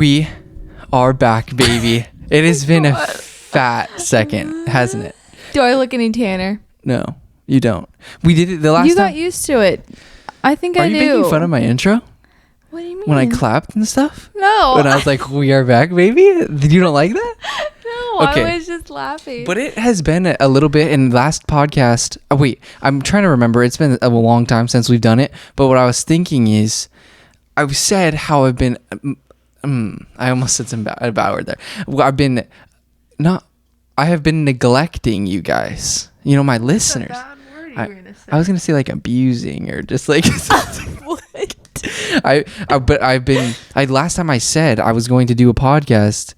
We are back, baby. It has been a fat second, hasn't it? Do I look any tanner? No, you don't. We did it the last time. You got used to it. I think I do. Are you making fun of my intro? What do you mean? When I clapped and stuff? No. When I was like, we are back, baby? You don't like that? No, Okay. I was just laughing. But it has been a little bit in the last podcast. Oh, wait, I'm trying to remember. It's been a long time since we've done it. But what I was thinking is, I said how I've been... I almost said some bad word there. I have been neglecting you guys. You know, my listeners. That's a bad word you were gonna say. I was gonna say like abusing or just like What? Last time I said I was going to do a podcast,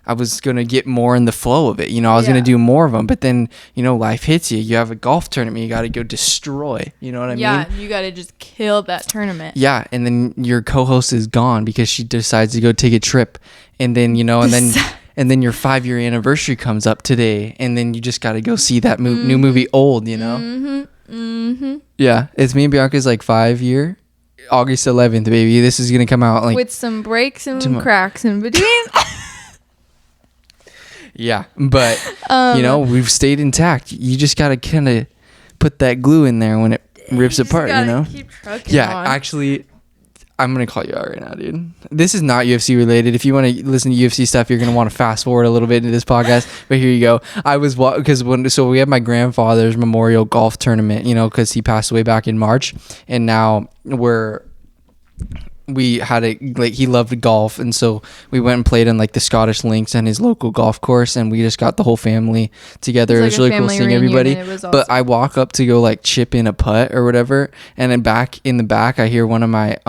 I was going to get more in the flow of it. You know, I was going to do more of them, but then, you know, life hits you. You have a golf tournament you got to go destroy. You know what I mean? Yeah, you got to just kill that tournament. Yeah, and then your co-host is gone because she decides to go take a trip. And then, you know, and then your 5-year anniversary comes up today, and then you just got to go see that new movie Old, you know? Mm-hmm. Yeah, it's me and Bianca's like 5-year. August 11th, baby. This is going to come out like... with some breaks and cracks in between. Yeah, but, you know, we've stayed intact. You just got to kind of put that glue in there when it rips apart, you know? Keep trucking on. Actually, I'm going to call you out right now, dude. This is not UFC related. If you want to listen to UFC stuff, you're going to want to fast forward a little bit into this podcast. But here you go. I was... So we had my grandfather's memorial golf tournament, you know, because he passed away back in March. And now we had he loved golf, and so we went and played in like the Scottish Links and his local golf course, and we just got the whole family together. It was really cool seeing everybody. Awesome. But I walk up to go like chip in a putt or whatever, and then back in the back I hear one of my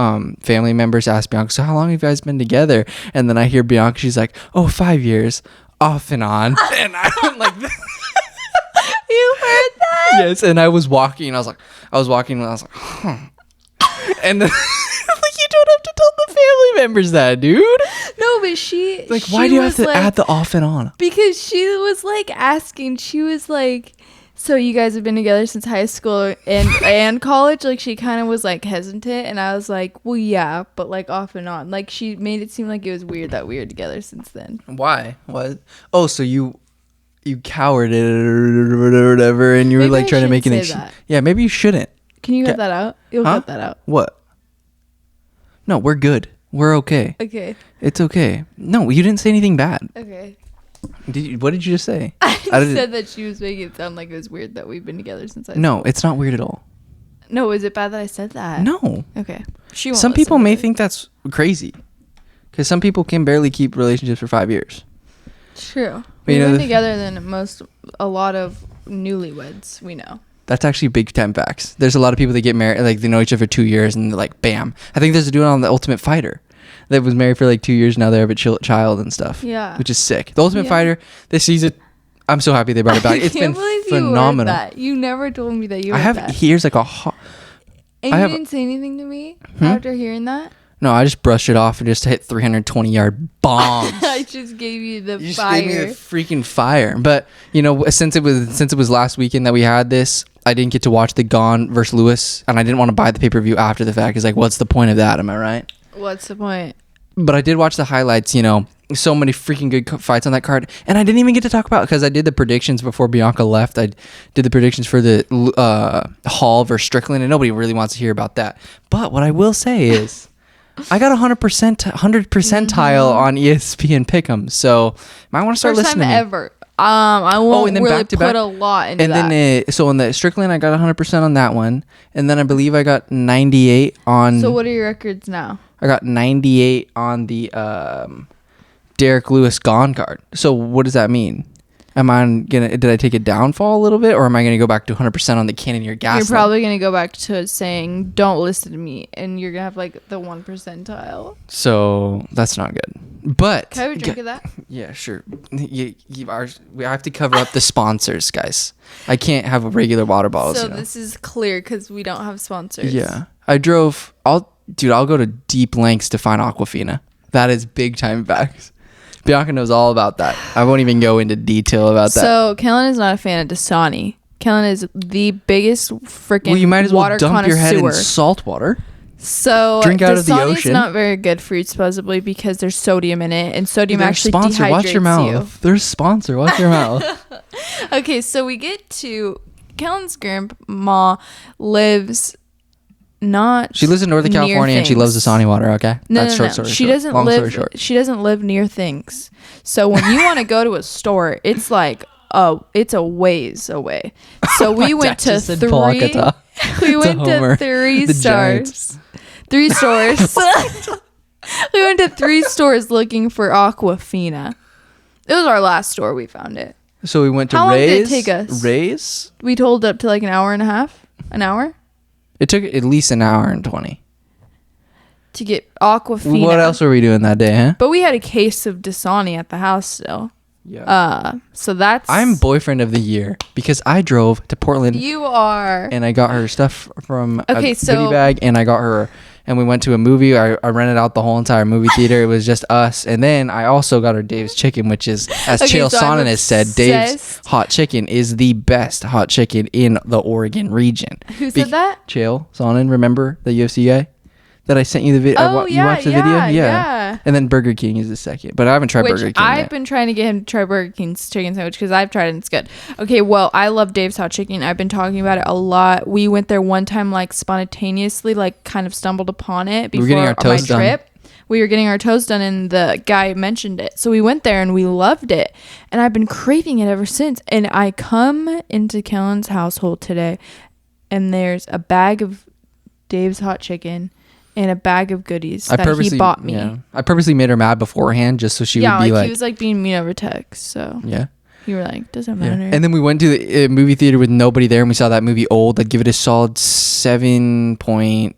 family members ask Bianca, so how long have you guys been together? And then I hear Bianca, she's like, 5 years off and on. And I'm like You heard that? Yes. And I was walking and I was like huh. And then you don't have to tell the family members that, dude. No, but she why do you have to add the off and on? Because she was like asking, she was like, so you guys have been together since high school and college? Like, she kind of was like hesitant, and I was like, well, yeah, but like off and on. Like, she made it seem like it was weird that we were together since then. Why? What? Oh, so you cowered it or whatever, and you were like trying to make an excuse. Yeah, maybe you shouldn't. Can you cut that out? You'll cut that out. What? No, we're good. We're okay. Okay. It's okay. No, you didn't say anything bad. Okay. What did you just say? I said that she was making it sound like it was weird that we've been together since high school. No, it's not weird at all. No, is it bad that I said that? No. Okay. Some people may think that's crazy, because some people can barely keep relationships for 5 years. True. We've been together than a lot of newlyweds we know. That's actually big time facts. There's a lot of people that get married, like they know each other for 2 years and they're like, bam. I think there's a dude on The Ultimate Fighter that was married for like 2 years. Now they have a child and stuff. Yeah. Which is sick. The Ultimate Fighter, this season, I'm so happy they brought it back. It's been phenomenal. You never told me that you heard that. Here's like a... And you didn't say anything to me after hearing that? No, I just brushed it off and just hit 320-yard bombs. I just gave you the fire. You just gave me the freaking fire. But, you know, since it was last weekend that we had this, I didn't get to watch the Gone versus Lewis, and I didn't want to buy the pay-per-view after the fact. It's like, what's the point of that? Am I right? What's the point? But I did watch the highlights, you know. So many freaking good fights on that card. And I didn't even get to talk about it because I did the predictions before Bianca left. I did the predictions for the Hall versus Strickland, and nobody really wants to hear about that. But what I will say is... I got 100 percentile on ESPN Pick'em, so might want to start listening. First time ever. I won't really put a lot into that. And then, so on the Strickland, I got 100% on that one, and then I believe I got 98 on. So what are your records now? I got 98 on the Derek Lewis Gone card. So what does that mean? Did I take a downfall a little bit, or am I gonna go back to 100% on the Cannonier Gastelum? You're probably gonna go back to saying don't listen to me, and you're gonna have like the 1 percentile. So that's not good. But can I have a drink of that? Yeah, sure. We have to cover up the sponsors, guys. I can't have a regular water bottle. So this is clear because we don't have sponsors. Yeah, I'll go to deep lengths to find Aquafina. That is big time facts. Bianca knows all about that. I won't even go into detail about that. So, Kellan is not a fan of Dasani. Kellan is the biggest freaking water connoisseur. Well, you might as well dump your head in salt water. So drink out of the Dasani's ocean. not very good for you supposedly because there's sodium in it, and sodium actually sponsor. dehydrates Watch your mouth. you. There's sponsor. Watch your mouth. Okay, so we get to Kellan's grandma lives not. She lives in Northern California and she loves Dasani water. Okay, no. She doesn't live. She doesn't live near things. So when you want to go to a store, it's like it's a ways away. So we went to three. We went to 3 stores. 3 stores. We went to 3 stores looking for Aquafina. It was our last store. We found it. So we went to How Ray's. long did it take us? Ray's? We told up to like an hour and a half. An hour? It took at least an hour and 20. To get Aquafina. What else were we doing that day, huh? But we had a case of Dasani at the house still. Yeah. So that's. I'm boyfriend of the year because I drove to Portland. You are. And I got her stuff from a goodie bag, and I got her. And we went to a movie. I rented out the whole entire movie theater. It was just us. And then I also got her Dave's Chicken, which is, as Chael Sonnen has said, Dave's Hot Chicken is the best hot chicken in the Oregon region. Who said that? Chael Sonnen, remember the UFC guy? That I sent you the video. You watched the video? Yeah. And then Burger King is the second. But I haven't tried Burger King I've been trying to get him to try Burger King's chicken sandwich because I've tried it and it's good. Okay, well, I love Dave's Hot Chicken. I've been talking about it a lot. We went there one time, like, spontaneously, like, kind of stumbled upon it before my trip. We were getting our toes done and the guy mentioned it. So we went there and we loved it. And I've been craving it ever since. And I come into Kellan's household today and there's a bag of Dave's Hot Chicken and a bag of goodies that he bought me. Yeah. I purposely made her mad beforehand just so she would be like... he was like being mean over text, so... Yeah. You were like, doesn't matter. Yeah. And then we went to the movie theater with nobody there and we saw that movie Old. I'd give it a solid 7 point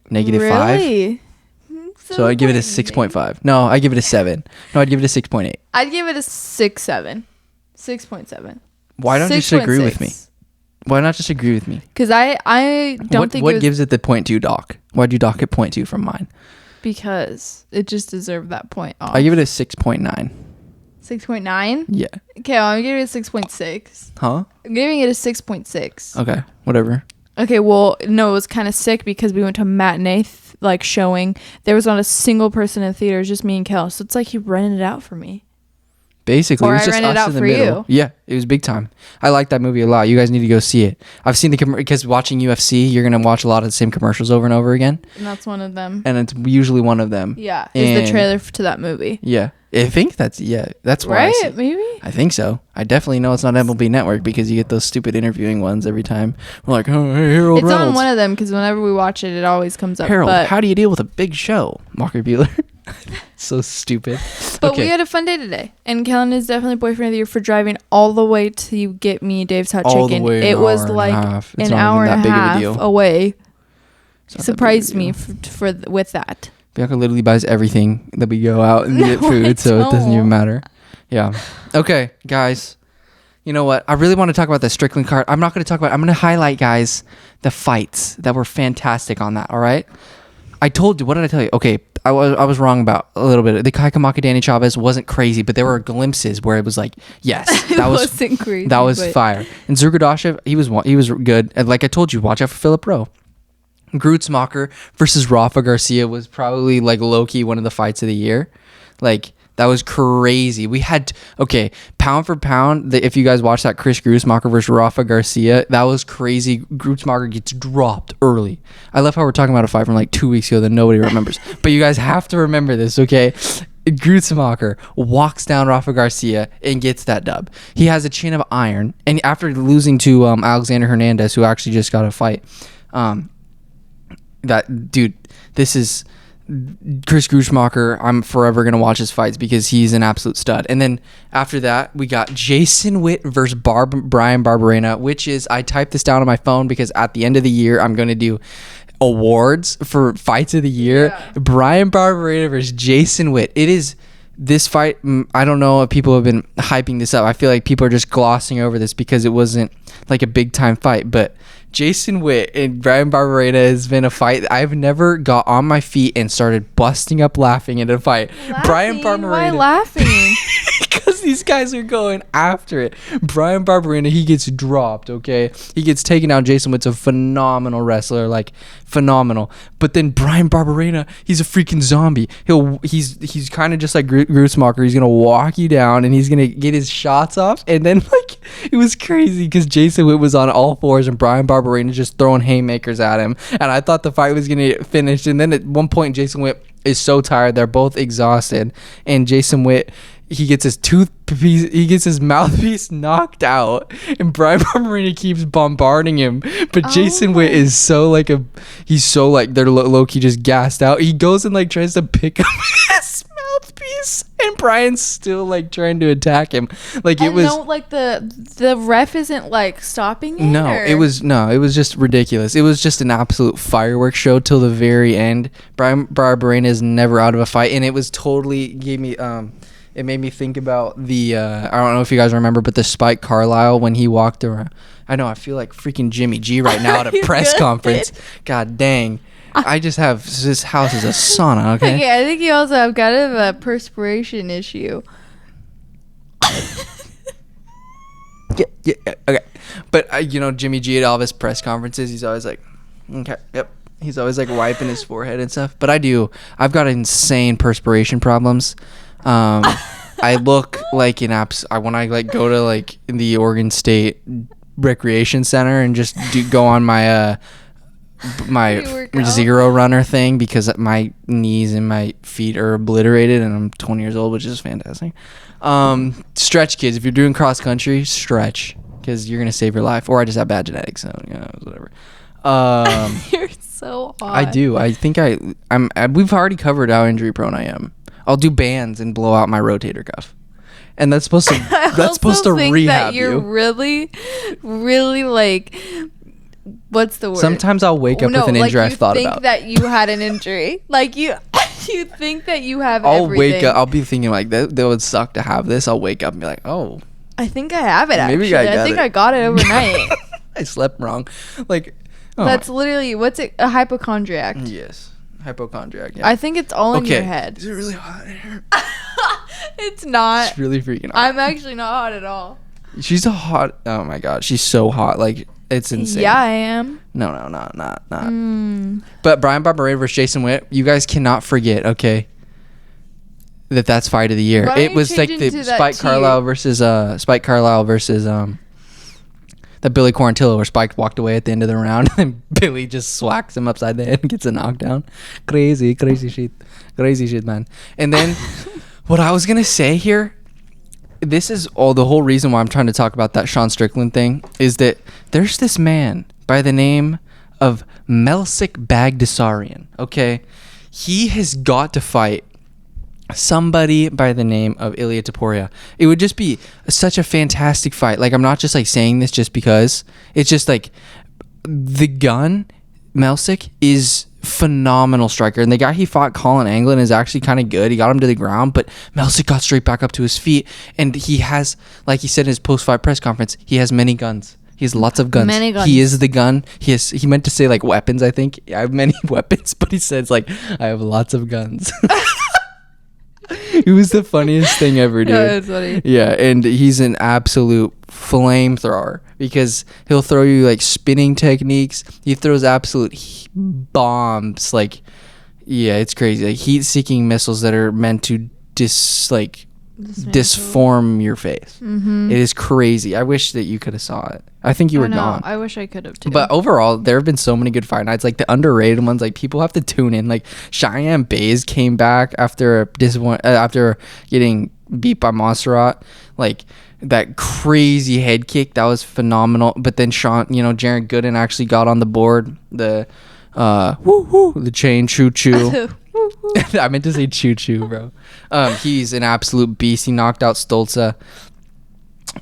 negative really? 5. So I'd give it a 6.5. No, I'd give it a 7. No, I'd give it a 6.8. I'd give it a 6.7. 6.7. Why don't you just agree with me? Why not just agree with me? Because I don't think what gives it the 0.2 dock? Why'd you dock it 0.2 from mine? Because it just deserved that point off. I give it a 6.9. 6.9? Yeah. Okay, well, I'm giving it a 6.6. Huh? I'm giving it a 6.6. Okay, whatever. Okay, well, no, it was kind of sick because we went to a matinee showing. There was not a single person in the theater. It was just me and Kel. So it's like he rented it out for me. Basically, or it was just us in the middle. Yeah, it was big time. I like that movie a lot. You guys need to go see it. I've seen because watching UFC, you're gonna watch a lot of the same commercials over and over again. And that's one of them. And it's usually one of them. Yeah, is the trailer to that movie. Yeah, I think that's why. Right? Maybe. I think so. I definitely know it's not MLB Network because you get those stupid interviewing ones every time. We're like, oh, hey, Harold Reynolds. It's on one of them because whenever we watch it, it always comes up. Harold, how do you deal with a big show, Walker Bueller? So stupid. But we had a fun day today, and Kellan is definitely boyfriend of the year for driving all the way to get me Dave's Hot Chicken. It was like an hour and a half away. Surprised me with that. Bianca literally buys everything that we go out and get food, so it doesn't even matter. Yeah. Okay, guys. You know what? I really want to talk about the Strickland card. I'm not going to talk about it. I'm going to highlight, guys, the fights that were fantastic on that, all right? I told you. What did I tell you? Okay, I was wrong about a little bit. The Kai Kamaka Danny Chavez wasn't crazy, but there were glimpses where it was like, yes, that wasn't crazy. That was fire. And Zurgadashev, he was good. And like I told you, watch out for Philip Rowe. Grutzmacher versus Rafa Garcia was probably like low-key one of the fights of the year. Like, that was crazy. We had, pound for pound, if you guys watched that Chris Grutzmacher versus Rafa Garcia, that was crazy. Grutzmacher gets dropped early. I love how we're talking about a fight from like 2 weeks ago that nobody remembers. But you guys have to remember this, okay? Grutzmacher walks down Rafa Garcia and gets that dub. He has a chin of iron. And after losing to Alexander Hernandez, who actually just got a fight, this is... Chris Grutzmacher, I'm forever going to watch his fights because he's an absolute stud. And then after that, we got Jason Witt versus Brian Barberena, which is, I typed this down on my phone because at the end of the year, I'm going to do awards for fights of the year. Yeah. Brian Barberena versus Jason Witt. It is this fight. I don't know if people have been hyping this up. I feel like people are just glossing over this because it wasn't like a big time fight, but Jason Witt and Brian Barberena has been a fight. I've never got on my feet and started busting up laughing in a fight. Brian Barberena. Why laughing? Because These guys are going after it. Brian Barberena, he gets dropped, okay? He gets taken out. Jason Witt's a phenomenal wrestler, like phenomenal. But then Brian Barberena, he's a freaking zombie. He's kind of just like Gruesmacher. He's gonna walk you down and he's gonna get his shots off. And then like it was crazy because Jason Witt was on all fours and Brian Barberena just throwing haymakers at him. And I thought the fight was gonna get finished. And then at one point, Jason Witt is so tired. They're both exhausted, and Jason Witt, he gets his mouthpiece knocked out, and Brian Barberena keeps bombarding him. But Jason Witt is so like he's so like they're low-key just gassed out. He goes and like tries to pick up his mouthpiece, and Brian's still like trying to attack him. Like it was no, like the ref isn't like stopping it. No, it was just ridiculous. It was just an absolute fireworks show till the very end. Brian Barberena is never out of a fight, and it was totally gave me it made me think about the I don't know if you guys remember, but the Spike Carlisle when he walked around. I know I feel like freaking Jimmy G right now at a press conference. God dang. I just have this house is a sauna, okay? Okay, I think you also have kind of a perspiration issue. Yeah, okay. But you know, Jimmy G at all of his press conferences, he's always like, okay, yep. He's always like wiping his forehead and stuff. But I've got insane perspiration problems. I look like an when I like go to like in the Oregon State Recreation Center and just go on my my zero runner thing because my knees and my feet are obliterated and I'm 20 years old, which is fantastic. Stretch, kids. If you're doing cross country, stretch because you're gonna save your life. Or I just have bad genetics, so you know, whatever. You're so hot. I do. I think we've already covered how injury prone I am. I'll do bands and blow out my rotator cuff, and that's supposed to rehab that you're really, really like. What's the word? Sometimes I'll wake up with an injury I've thought about. You think that you had an injury, like you think that you have. I'll wake up. I'll be thinking like that would suck to have this. I'll wake up and be like, oh, I think I have it. Maybe actually, I think I got it overnight. I slept wrong. Like that's literally what's it? A hypochondriac. Yes. Hypochondriac, yeah. I think it's all in your head. Is it really hot in here? It's not. It's really freaking hot. I'm actually not hot at all. She's a hot. Oh my god, she's so hot. Like it's insane. Yeah, I am. No, not. But Brian Barberena versus Jason Witt, you guys cannot forget. Okay, that's fight of the year. It was like the Spike Carlisle versus the Billy Quarantillo where Spike walked away at the end of the round and Billy just swacks him upside the head and gets a knockdown. Crazy shit, man. And then what I was gonna say here, this is the whole reason why I'm trying to talk about that Sean Strickland thing, is that there's this man by the name of Melsik Bagdasaryan. Okay, he has got to fight somebody by the name of Ilia Topuria. It would just be such a fantastic fight. Like, I'm not just like saying this just because. It's just like the gun, Melsik, is phenomenal striker, and the guy he fought, Colin Anglin, is actually kind of good. He got him to the ground, but Melsik got straight back up to his feet, and he has, like he said in his post-fight press conference, he has many guns. He has lots of guns. Many guns. He is the gun. He meant to say like weapons, I think. I have many weapons, but he says like, I have lots of guns. It was the funniest thing ever, dude. Yeah, it's funny. Yeah, and he's an absolute flamethrower because he'll throw you like spinning techniques. He throws absolute bombs. Like, yeah, it's crazy. Like heat-seeking missiles that are meant to disform your face. Mm-hmm. It is crazy. I wish that you could have saw it. I think you were gone. I wish I could have too. But overall, there have been so many good fight nights. Like the underrated ones, like people have to tune in. Like Cheyenne Bays came back after getting beat by Montserrat. Like that crazy head kick, that was phenomenal. But then Jared Gooden actually got on the board. The the chain choo choo. I meant to say choo choo, bro. He's an absolute beast. He knocked out Stolza.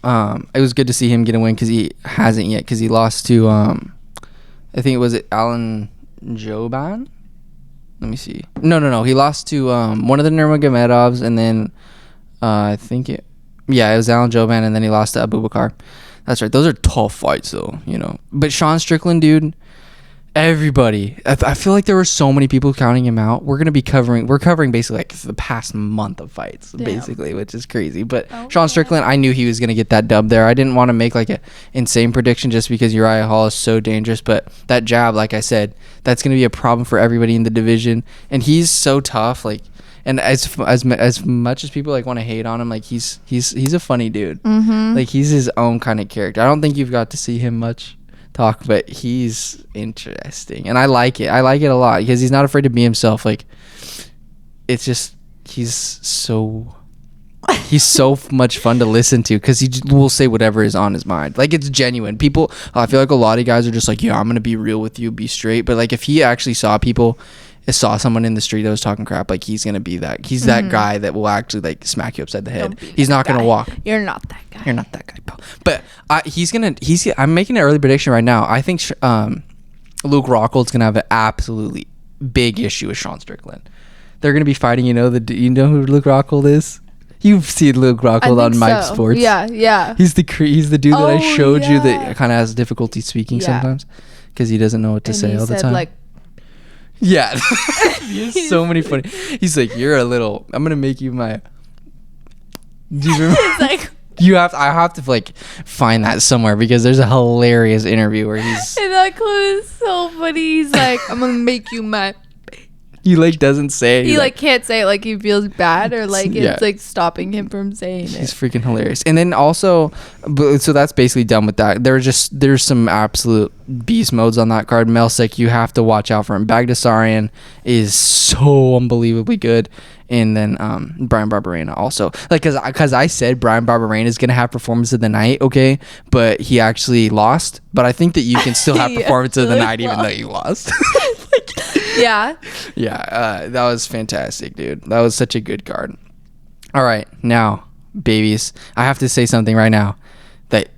It was good to see him get a win because he hasn't yet, because he lost to I think it was Alan Joban. Let me see. No. He lost to one of the Nurmagomedovs, and then it was Alan Joban, and then he lost to Abubakar. That's right. Those are tough fights, though, you know. But Sean Strickland, dude, Everybody. I feel like there were so many people counting him out. We're covering basically like the past month of fights. Damn. Basically, which is crazy. But Sean Strickland, I knew he was going to get that dub there. I didn't want to make like an insane prediction just because Uriah Hall is so dangerous. But that jab, like I said, that's going to be a problem for everybody in the division. And he's so tough. Like, and as much as people like want to hate on him, like he's a funny dude. Mm-hmm. Like he's his own kind of character. I don't think you've got to see him much talk, but he's interesting, and I like it a lot because he's not afraid to be himself. Like, it's just he's so much fun to listen to because he will say whatever is on his mind. Like, it's genuine. People, I feel like a lot of guys are just like, yeah, I'm gonna be real with you, be straight. But like, if he actually saw someone in the street that was talking crap, like he's gonna be that. He's that guy that will actually like smack you upside the head. He's not gonna walk. You're not that guy. You're not that guy, pal. But I'm making an early prediction right now. I think Luke Rockhold's gonna have an absolutely big issue with Sean Strickland. They're gonna be fighting. You know who Luke Rockhold is? You've seen Luke Rockhold on Mike Sports. Yeah. He's the dude that I showed you that kind of has difficulty speaking sometimes because he doesn't know what to say all the time. Like, yeah. He has so many funny. He's like, you're a little. I'm gonna make you my. Do you remember? It's like. I have to like find that somewhere because there's a hilarious interview where he's. And that clip is so funny. He's like, I'm gonna make you my. He like doesn't say it. He like can't say it, like he feels bad or like it's like stopping him from saying it. He's freaking hilarious. And then also, so that's basically done with that. There's some absolute beast modes on that card. Melsick, you have to watch out for him. Bagdasarian is so unbelievably good. And then Brian Barberena also, like, because I said Brian Barberena is gonna have performance of the night, okay, but he actually lost. But I think that you can still have performance of the night even though you lost. Yeah, that was fantastic, dude. That was such a good card. All right, now, babies, I have to say something right now. That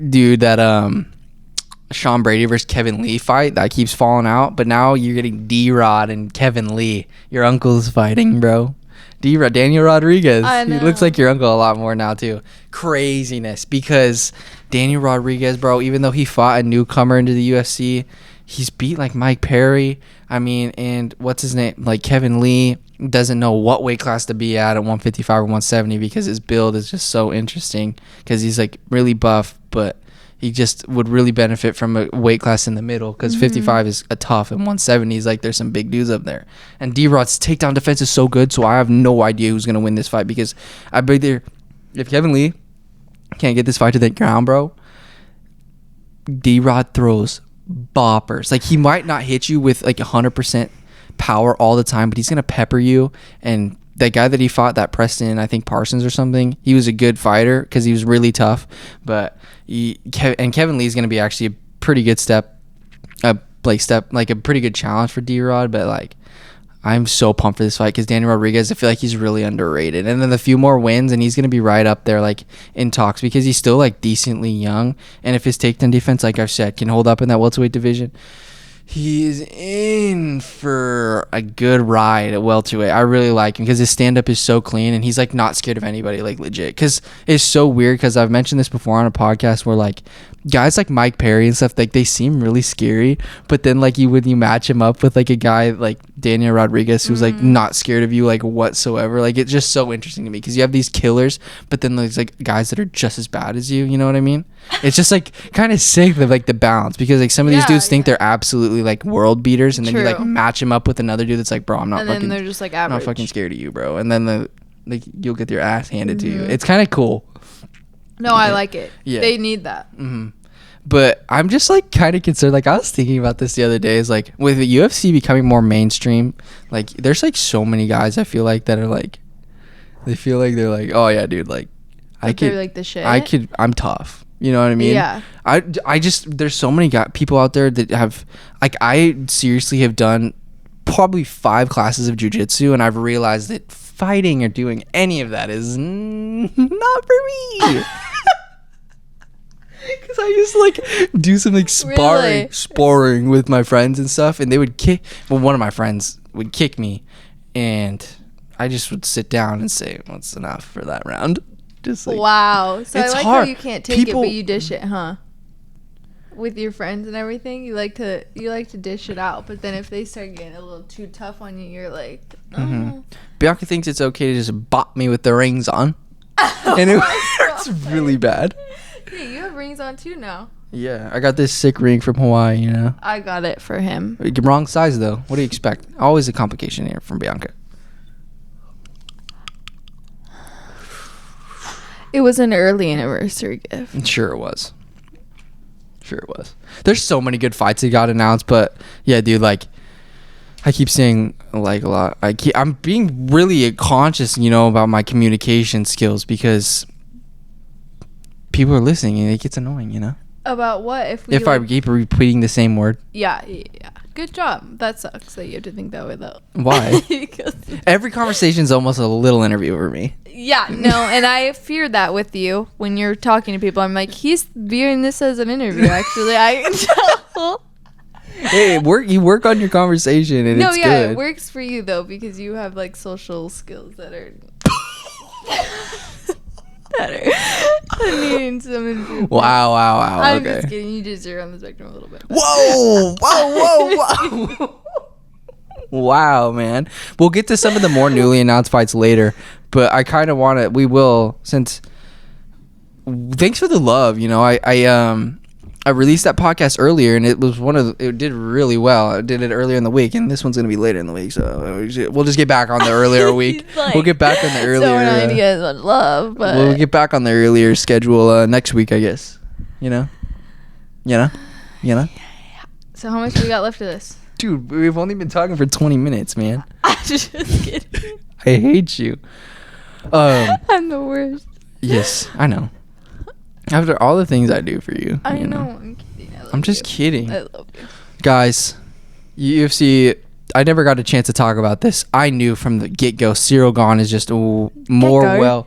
Sean Brady versus Kevin Lee fight that keeps falling out, but now you're getting D-Rod and Kevin Lee. Your uncle's fighting, bro. Daniel Rodriguez. He looks like your uncle a lot more now too. Craziness, because Daniel Rodriguez, bro, even though he fought a newcomer into the UFC, he's beat like Mike Perry. I mean, and what's his name? Like Kevin Lee doesn't know what weight class to be at 155 or 170 because his build is just so interesting because he's like really buff, but he just would really benefit from a weight class in the middle because 55 is a tough and 170 is like there's some big dudes up there. And D-Rod's takedown defense is so good, so I have no idea who's going to win this fight because I bet if Kevin Lee can't get this fight to the ground, bro, D-Rod throws boppers. Like, he might not hit you with like 100% power all the time, but he's going to pepper you. And that guy that he fought, that Preston, I think Parsons or something, he was a good fighter because he was really tough. But Kevin Lee is going to be actually a pretty good a pretty good challenge for D-Rod. But like, I'm so pumped for this fight because Daniel Rodriguez, I feel like he's really underrated. And then a few more wins, and he's going to be right up there like in talks because he's still like decently young. And if his takedown defense, like I've said, can hold up in that welterweight division, he is in for a good ride at welterweight. I really like him because his stand-up is so clean and he's like not scared of anybody, like legit. Because it's so weird because I've mentioned this before on a podcast where like guys like Mike Perry and stuff, like they seem really scary, but then like when you match him up with like a guy like Daniel Rodriguez who's like not scared of you like whatsoever, like it's just so interesting to me because you have these killers, but then there's like guys that are just as bad as you know what I mean? It's just like kind of sick of like the balance because like some of these dudes think they're absolutely like world beaters, and then you like match him up with another dude that's like, bro, I'm not and fucking, they're just like average. I'm not fucking scared of you, bro, and then you'll get your ass handed to you. It's kind of cool. No, I like it. Yeah, they need that. But I'm just like kind of concerned. Like I was thinking about this the other day. Is like with the UFC becoming more mainstream, like there's like so many guys I feel like that are like, they feel like they're like, oh yeah, dude, like I could, like the shit. I'm tough. You know what I mean? Yeah. I just, there's so many people out there that have, like, I seriously have done probably 5 classes of jiu-jitsu, and I've realized that fighting or doing any of that is not for me. Because I used to like do some like sparring with my friends and stuff, and they would kick. Well, one of my friends would kick me, and I just would sit down and say, "Well, it's enough for that round." Just like, wow. So I like hard. How you can't take it, but you dish it, huh? with your friends and everything, you like to dish it out, but then if they start getting a little too tough on you, you're like, oh. Mm-hmm. Bianca thinks it's okay to just bop me with the rings on. And it hurts really bad. Hey, you have rings on too now. Yeah, I got this sick ring from Hawaii, you know. I got it for him. Wrong size, though. What do you expect? Always a complication here from Bianca. It was an early anniversary gift. Sure it was. There's so many good fights that got announced, but yeah, dude, like, I keep saying like a lot. I'm being really conscious, you know, about my communication skills because people are listening and it gets annoying, you know. About what? If I keep repeating the same word. Yeah. Good job. That sucks that you have to think that way though. Why? Every conversation is almost a little interview for me. Yeah, no, and I fear that with you when you're talking to people. I'm like, he's viewing this as an interview. Actually, I can tell. Hey, you work on your conversation and it's good. It works for you though because you have like social skills that are needing some improvement. Wow. I'm okay. just kidding. You just are on the spectrum a little bit. Whoa. Wow, man. We'll get to some of the more newly announced fights later, but I kind of want to. We will since. Thanks for the love. You know, I released that podcast earlier, and it was it did really well. I did it earlier in the week, and this one's gonna be later in the week, so we'll just get back on the earlier week. Like, we'll get back on the earlier. So we're not you guys on love, but we'll get back on the earlier schedule next week, I guess. You know. So how much we got left of this? Dude, we've only been talking for 20 minutes, man. I'm just kidding. I hate you. I'm the worst. Yes, I know. After all the things I do for you. I know. I'm kidding. I'm just kidding. I love you. Guys, UFC, I never got a chance to talk about this. I knew from the get-go, Cyril Gane is just more Get-go? well...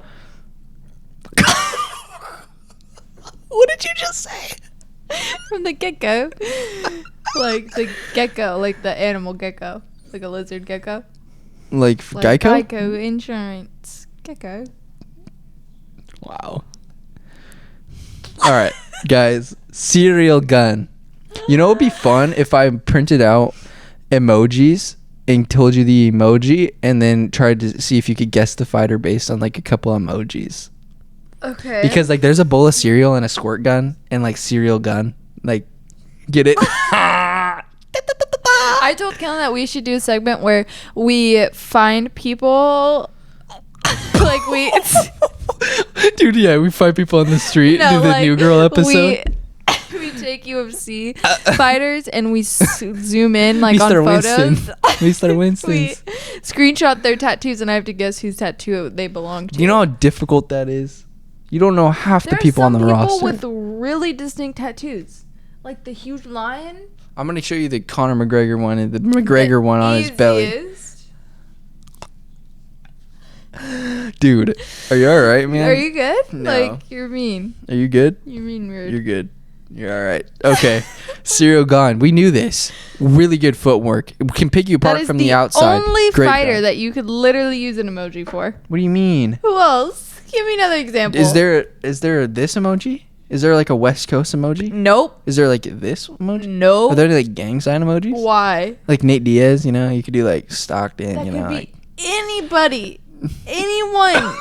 What did you just say? From the get-go. Like the gecko, like the animal gecko. Like a lizard gecko. Like Geico? Geico Insurance. Gecko. Wow. All right, guys. Cyril Gane. You know, it would be fun if I printed out emojis and told you the emoji and then tried to see if you could guess the fighter based on like a couple emojis. Okay. Because like there's a bowl of cereal and a squirt gun and like Cyril Gane. Like, get it? I told Kellan that we should do a segment where we find people like we Dude, yeah, we find people on the street. No, do the like, New Girl episode. We take UFC fighters and we zoom in like on Mr. photos. Mr. Winston. We screenshot their tattoos and I have to guess whose tattoo they belong to. Do you know how difficult that is? You don't know half the people on the roster. There's some people with really distinct tattoos. Like the huge lion. I'm going to show you the Conor McGregor one and the McGregor one on his belly. Dude, are you all right, man? Are you good? No. Like, you're mean. Are you good? You're mean weird. You're good. You're all right. Okay. Cyril Gane. We knew this. Really good footwork. It can pick you apart from the outside. Only Great fighter guy. that you could literally use an emoji for. What do you mean? Who else? Give me another example. Is there this emoji? Is there like a West Coast emoji? Nope. Is there like this emoji? Nope. Are there like gang sign emojis? Why? Like Nate Diaz, you know, you could do like Stockton, That you could know. be Like. anybody. Anyone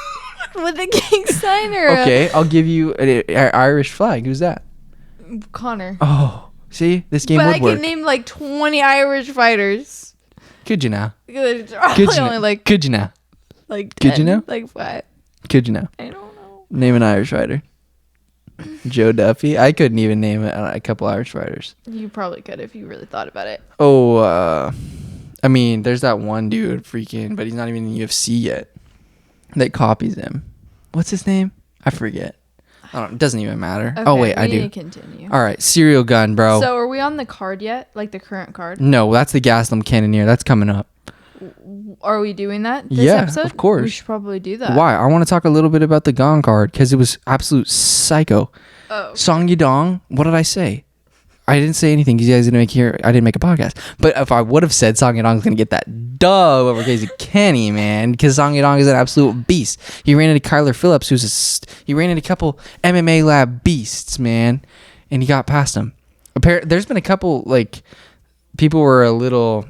with a gang sign or Okay, I'll give you an Irish flag. Who's that? Connor. Oh, see, this game But would I work. can name like 20 Irish fighters. Could you now? There's Could probably you only now? like Could you now? like 10, Could you know? like 5. Could you now? I don't know. Name an Irish fighter. Joe Duffy. I couldn't even name a couple Irish fighters. You probably could if you really thought about it. Oh, I mean, there's that one dude, freaking, but he's not even in the UFC yet. That copies him. What's his name? I forget. I don't. It doesn't even matter. Okay, Oh wait, I we do. need to continue. All right, Cyril Gane, bro. So are we on the card yet? Like the current card? No, that's the Gastelum Cannonier. That's coming up. Are we doing that this Yeah, episode? of course. We should probably do that. Why? I want to talk a little bit about the Gane card because it was absolute psycho. Oh. Song Yadong. What did I say? I didn't say anything because you guys didn't make here. I didn't make a podcast. But if I would have said Song Yadong's gonna get that dub over Casey Kenny, man, because Song Yadong is an absolute beast. He ran into Kyler Phillips, he ran into a couple MMA lab beasts, man, and he got past him. There's been a couple, like, people were a little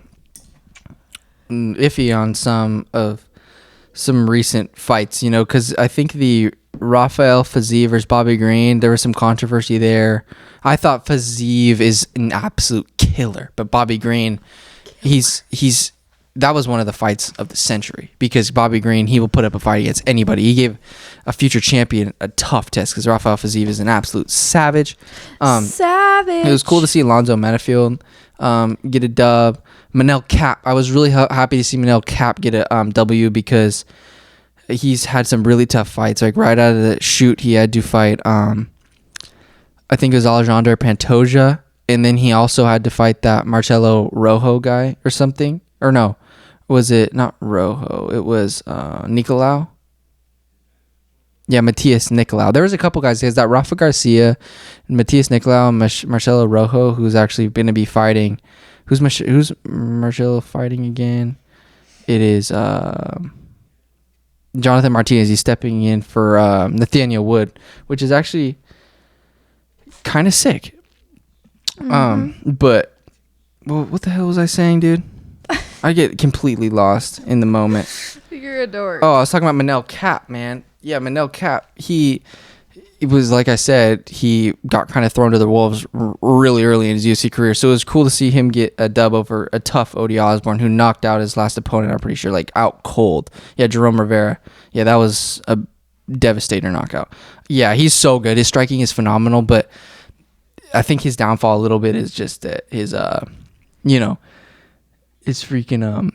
iffy on some recent fights, you know, because I think the Rafael Fiziev versus Bobby Green, there was some controversy there. I thought Fiziev is an absolute killer, but Bobby Green, he's that was one of the fights of the century, because Bobby Green, he will put up a fight against anybody. He gave a future champion a tough test, because Rafael Fiziev is an absolute savage. Savage. It was cool to see Alonzo Metafield get a dub. Manel Cap, I was really happy to see Manel Cap get a W, because he's had some really tough fights. Like right out of the shoot, he had to fight I think it was Alexander Pantoja, and then he also had to fight that Marcelo Rojo guy or something. Or no, was it not Rojo? It was Nicolau. Yeah, Matias Nicolau. There was a couple guys. There's that Rafa Garcia, Matias Nicolau, and Marcelo Rojo, who's actually going to be fighting. Who's Marcelo fighting again? It is Jonathan Martinez. He's stepping in for Nathaniel Wood, which is actually kind of sick. But what the hell was I saying, dude? I get completely lost in the moment. You're a dork. Oh, I was talking about Manel Cap, man. Yeah, Manel Cap. It was, like I said, he got kind of thrown to the wolves really early in his UFC career. So it was cool to see him get a dub over a tough Odie Osborne, who knocked out his last opponent, I'm pretty sure, like out cold. Yeah, Jerome Rivera. Yeah, that was a devastator knockout. Yeah, he's so good. His striking is phenomenal, but I think his downfall a little bit is just that his, his freaking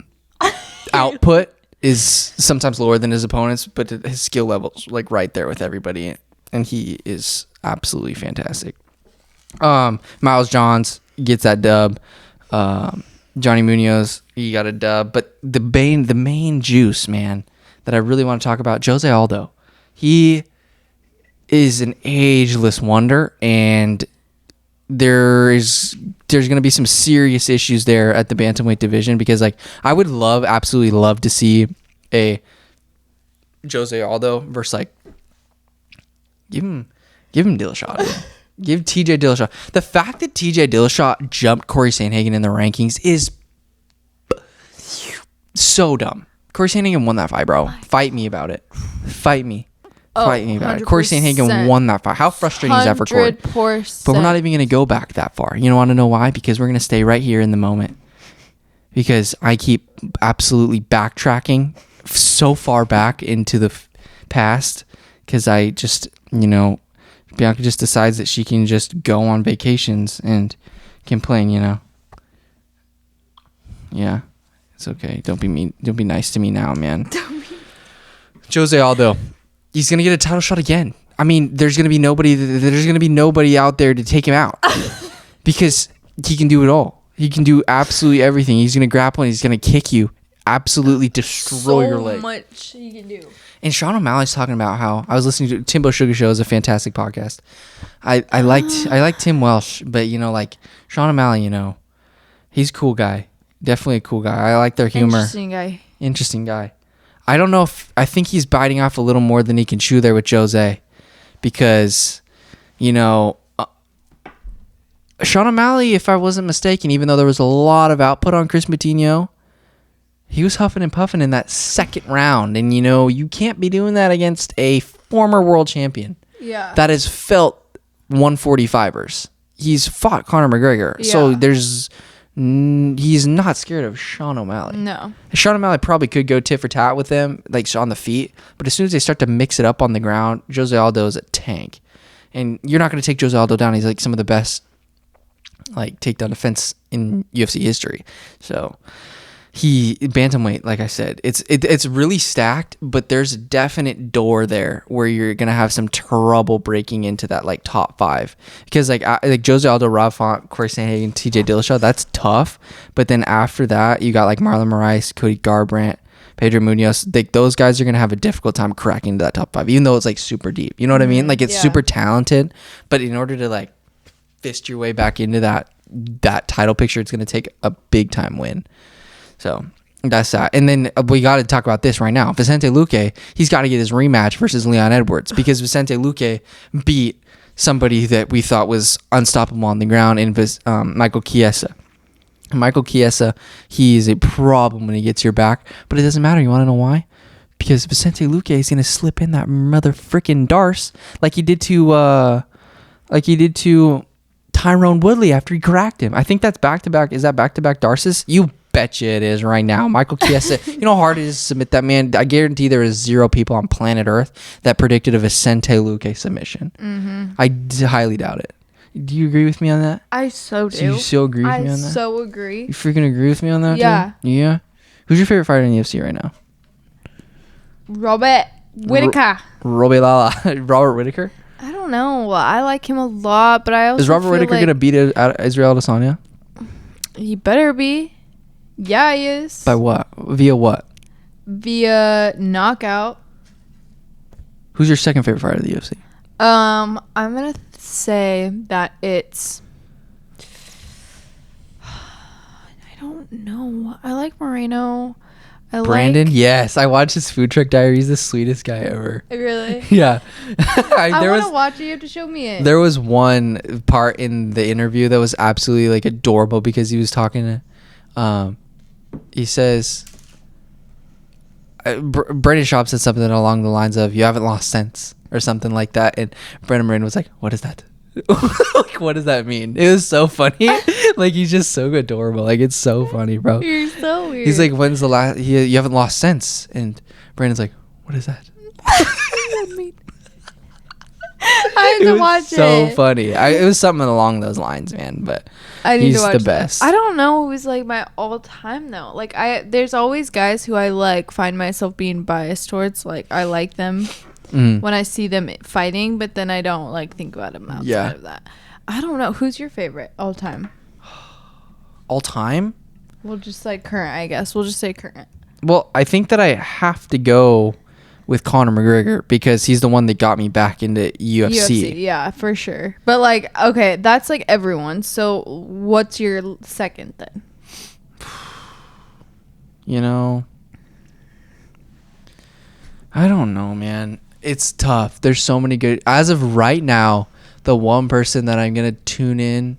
output is sometimes lower than his opponents, but his skill level's like right there with everybody, and he is absolutely fantastic. Miles Johns gets that dub. Johnny Munoz, he got a dub. But the main juice, man, that I really want to talk about, Jose Aldo. He is an ageless wonder, and there's going to be some serious issues there at the bantamweight division, because like I would absolutely love to see a Jose Aldo versus, like, give him Dillashaw. Give TJ Dillashaw. The fact that TJ Dillashaw jumped Corey Sandhagen in the rankings is so dumb. Corey Sandhagen won that fight, bro. Fight me about it. Fight me about it. Corey Sandhagen won that fight. How frustrating is that for Corey? 100%. But we're not even going to go back that far. You want to know why? Because we're going to stay right here in the moment. Because I keep absolutely backtracking so far back into the past, because I just, Bianca just decides that she can just go on vacations and complain, Yeah, it's okay. Don't be mean. Don't be nice to me now, man. Jose Aldo. He's going to get a title shot again. I mean, there's going to be nobody out there to take him out, because he can do it all. He can do absolutely everything. He's going to grapple and he's going to kick you, absolutely destroy your leg. So much he can do. And Sean O'Malley's talking about how, I was listening to Timbo Sugar Show, is a fantastic podcast. I liked Tim Welsh, but like Sean O'Malley, he's a cool guy. Definitely a cool guy. I like their humor. Interesting guy. I don't know I think he's biting off a little more than he can chew there with Jose, because, Sean O'Malley, if I wasn't mistaken, even though there was a lot of output on Chris Moutinho, he was huffing and puffing in that second round. And, you can't be doing that against a former world champion. Yeah. That has felt 145ers. He's fought Conor McGregor. Yeah. So he's not scared of Sean O'Malley. No. Sean O'Malley probably could go tit for tat with him, like on the feet. But as soon as they start to mix it up on the ground, Jose Aldo is a tank. And you're not going to take Jose Aldo down. He's like some of the best takedown defense in UFC history. So he bantamweight, like I said, it's really stacked, but there's a definite door there where you're gonna have some trouble breaking into that top 5, because like Jose Aldo, Rob Font, Corey Sandhagen, TJ Dillashaw, that's tough. But then after that, you got like Marlon Moraes, Cody Garbrandt, Pedro Munoz. Those guys are gonna have a difficult time cracking into that top 5, even though it's super deep. You know what I mean? It's super talented, but in order to fist your way back into that title picture, it's gonna take a big time win. So that's that. And then we got to talk about this right now. Vicente Luque, he's got to get his rematch versus Leon Edwards, because Vicente Luque beat somebody that we thought was unstoppable on the ground, and was Michael Chiesa. Michael Chiesa, he is a problem when he gets your back, but it doesn't matter. You want to know why? Because Vicente Luque is gonna slip in that mother freaking Darce like he did to Tyrone Woodley after he cracked him. I think that's back-to-back. Is that back-to-back Darces? You betcha it is right now. Michael Chiesa, you know how hard it is to submit that man? I guarantee there is 0 people on planet Earth that predicted a Vicente Luque submission. I highly doubt it. Do you agree with me on that? I so do. So you still agree with me on that? I so agree. You freaking agree with me on that? Yeah. Dude? Yeah? Who's your favorite fighter in the UFC right now? Robert Whittaker. Robert Whittaker? I don't know. I like him a lot, but I also is Robert Whittaker gonna beat Israel Adesanya? He better be. Yeah, he is. By what? Via what? Via knockout. Who's your second favorite fighter of the UFC? I'm gonna say that it's. I don't know. I like Moreno. Brandon? Yes. I watched his food truck diary. He's the sweetest guy ever. Really? Yeah. I want to watch it. You have to show me it. There was one part in the interview that was absolutely like adorable because he was talking to, he says, Brandon Schaub said something along the lines of, "You haven't lost sense," or something like that. And Brandon Moreno was like, "What is that?" Like, what does that mean? It was so funny. Like, he's just so adorable. Like, it's so funny, bro. You're so weird. He's like, "When's the last? You haven't lost sense." And Brandon's like, "What is that?" I have to watch it. So funny. It was something along those lines, man. But I need he's to watch the best. That. I don't know who's like my all time though. Like there's always guys who I like find myself being biased towards. Like I like them when I see them fighting, but then I don't like think about them outside of that. I don't know. Who's your favorite all time? All time? We'll just like current, I guess. We'll just say current. Well, I think that I have to go with Conor McGregor because he's the one that got me back into UFC. Yeah, for sure. But like, okay, that's like everyone. So what's your second then? You know, I don't know, man. It's tough. There's so many good. As of right now, the one person that I'm going to tune in